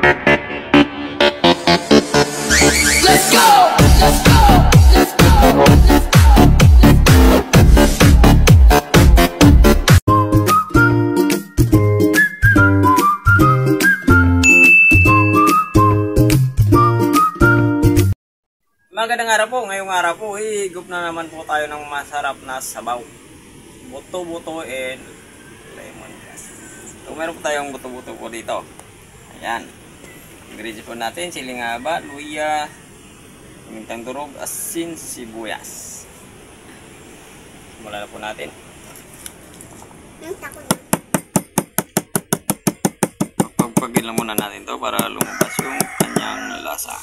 Let's go! Let's go! Let's go! Magandang araw po. Ngayong araw po, higup na naman po tayo ng masarap na sabaw. Buto-buto and lemongrass. So, meron po tayong buto-buto po dito. Ayan. Ingredients po natin, siling haba, luya, mintang durog, asin, sibuyas. Simulan na po natin. Pagpagpagin lang muna natin to para lumabas yung kanyang lasa.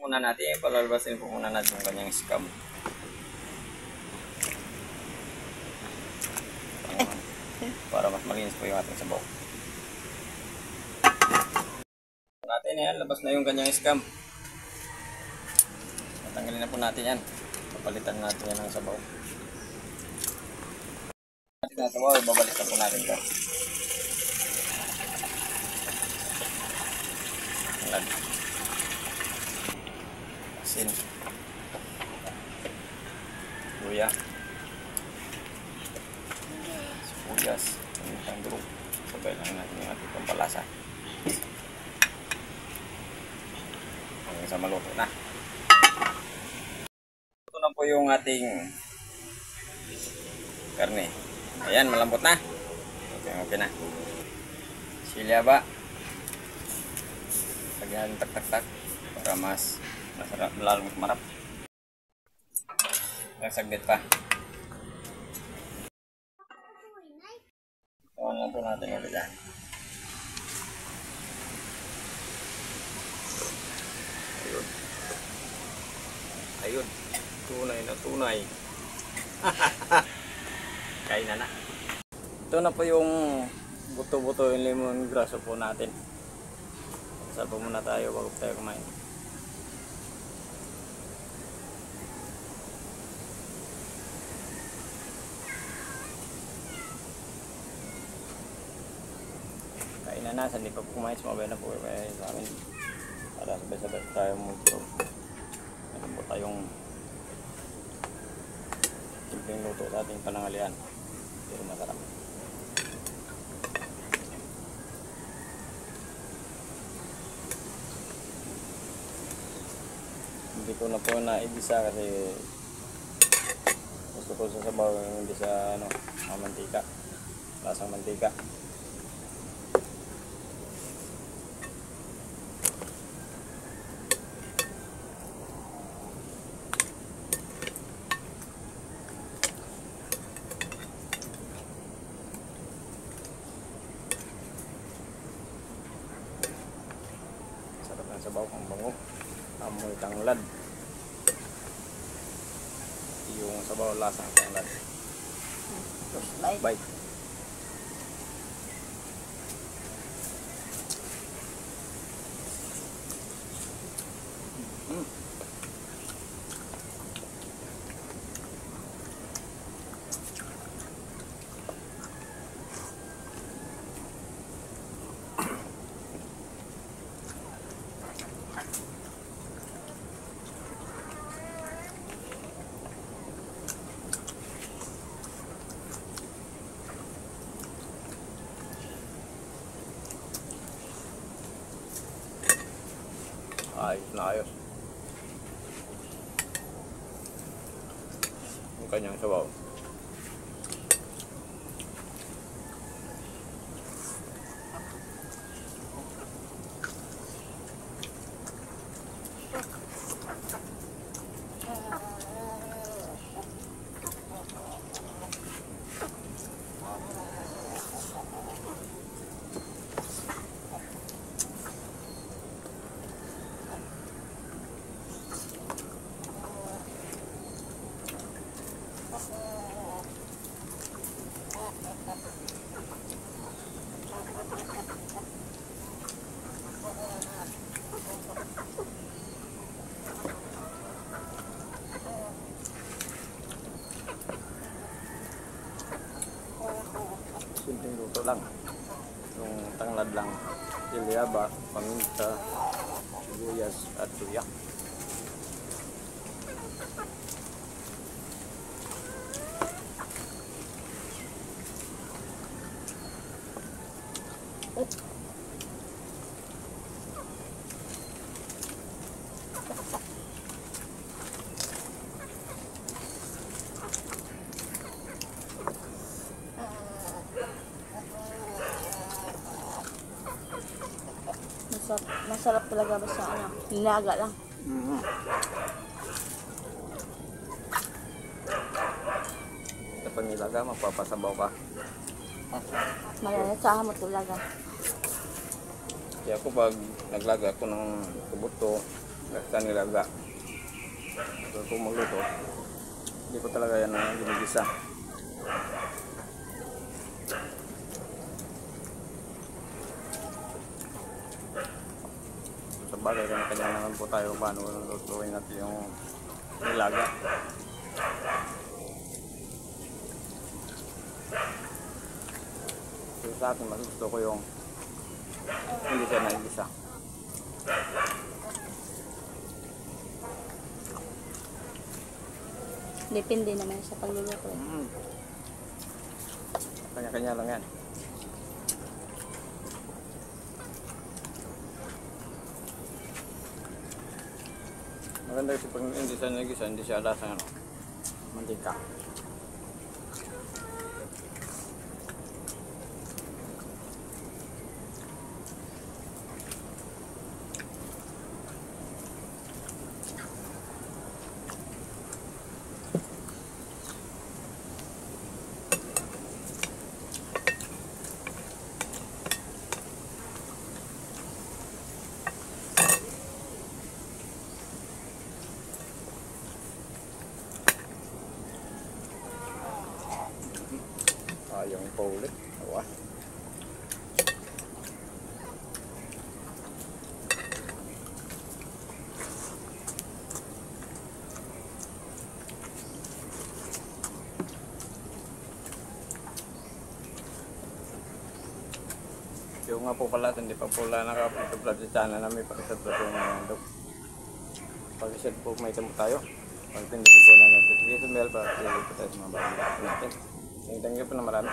Muna natin, palalabasin po muna natin yung kanyang scam. Para mas malinis po yung ating sabaw. Natin yan, labas na yung kanyang scam. Tatanggalin na po natin yan. Papalitan natin yan ng sabaw. Natin ang sabaw, babalik na po natin ito. Asin, luya, sibuyas, mintang durog. Sabay lang natin yung ating pampalasa hanggang sa maluto na. Ito na po yung ating karne. Ayan, malambot na. Okay na. Silya ba? Lagyan tak-tak-tak para mas masarap, lalong marap. Nagsaglit pa. Tawan lang po natin ulit yan. Ayun. Ayun. Tunay na tunay. Kain na na. Ito na po yung buto-buto yung lemongrass po natin. Salpo muna tayo bago tayo kumain. Kain na na, hindi pa po kumain, sumabay na po kayo sa amin. Para sabay-sabay tayo mag-vlog. Meron po tayong simpleng luto sa ating panangalian. Pero masarap. Hindi ko na po naibisa kasi gusto ko sa sabaw hindi sa mantika, lasang mantika. Sarap ng sabaw, ang bango. Amoy tanglad. Yung sabaw lasang tanglad. Bye. Ayos na ayos. Yung kanyang sabaw. lang. Yung tanglad lang. Ilyaba, paminta, sibuyas at luya. Masarap talaga basta ano, nilaga lang. Kapag nilaga, mapapasabaw ka. Malalasahan mo talaga. Kaya ako pag naglaga ako ng kubuto, sa nilaga. So kung magluto, hindi ko talaga yan ang ginigisa. Sa bagay, kanya naman po tayo paano lutuin natin yung nilaga. So sa akin, mas gusto ko yung hindi siya naigisa. Depende naman sa pagluluto. Kanya-kanya lang yan. Maganda kasi pag hindi siya nagisa, hindi siya lasang ano, mantika. Yung paulit. Awa. Yung nga po pala, hindi pa po lang nakapunta sa channel namin pag-isad po yung pag-isad po may tamo tayo. Pag-tindi po na notification bell para po tayo sa mga bagay natin. Thank you po na marami.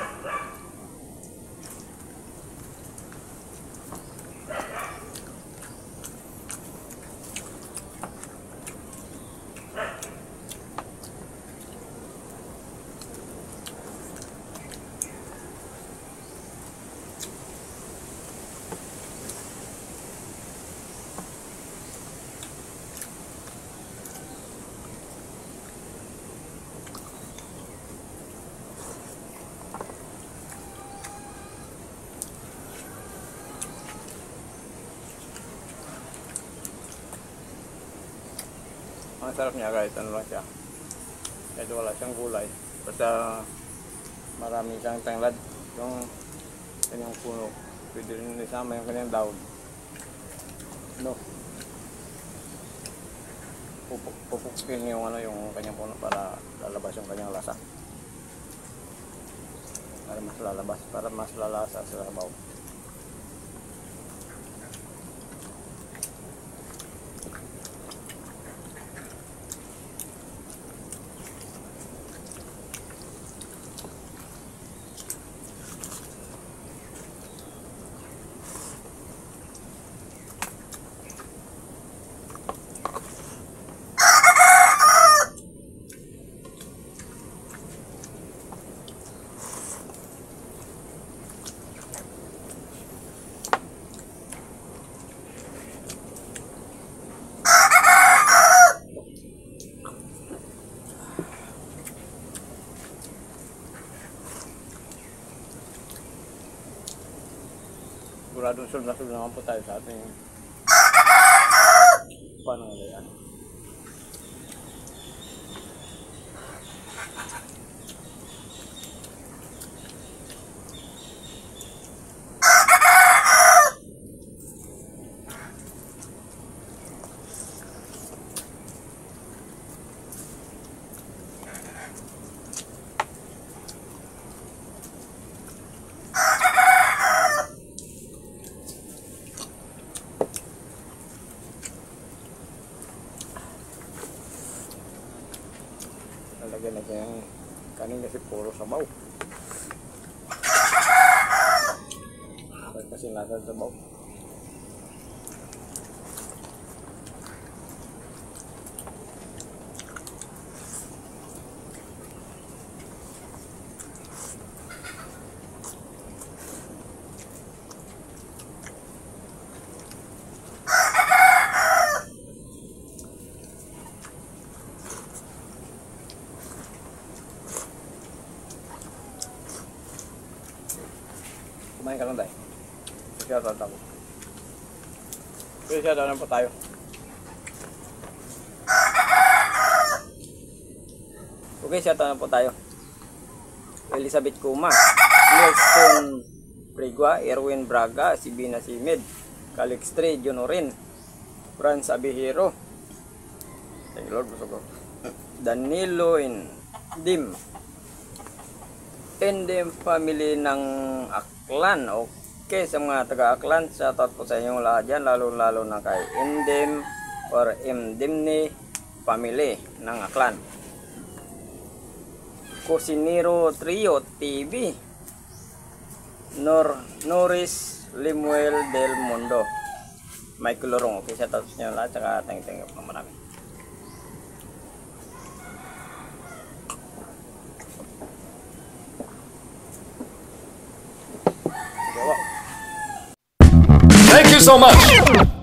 Ang sarap niya guys, ano lang siya. Kahit wala siyang gulay. Basta marami siyang tanglad. Yung kanyang puno. Pwede rin isama yung kanyang daon. No. Pupukin yung ano yung kanyang puno para lalabas yung kanyang lasa. Para mas lalabas, para mas lalasa sa sabaw. Siguradong sulod na sulod naman po tayo sa ating panangalayan. Lagyan natin yung kanin kasi puro sabaw. Kasi nasa sabaw. Kumain ka lang tayo. Shoutout ako. Okay, shoutout na po tayo. Okay, shoutout na po tayo. Elizabeth Kuma, Nelson Prigua, Erwin Braga, Sibina Simid, Calix Trey, Jonorin, Franz Abihiro, thank you Lord, busog ko. Danilo Dim, Tendem family ng Aklan. Okay, sa mga taga-Aklan, shoutout po sa inyong lahat dyan, lalo-lalo na kay Indem or Indemni family ng Aklan. Cosinero Trio TV, Norris Limuel del Mundo, Michael Lorong. Okay, shoutout sa inyo lahat, saka thank you po marami. Thank you so much.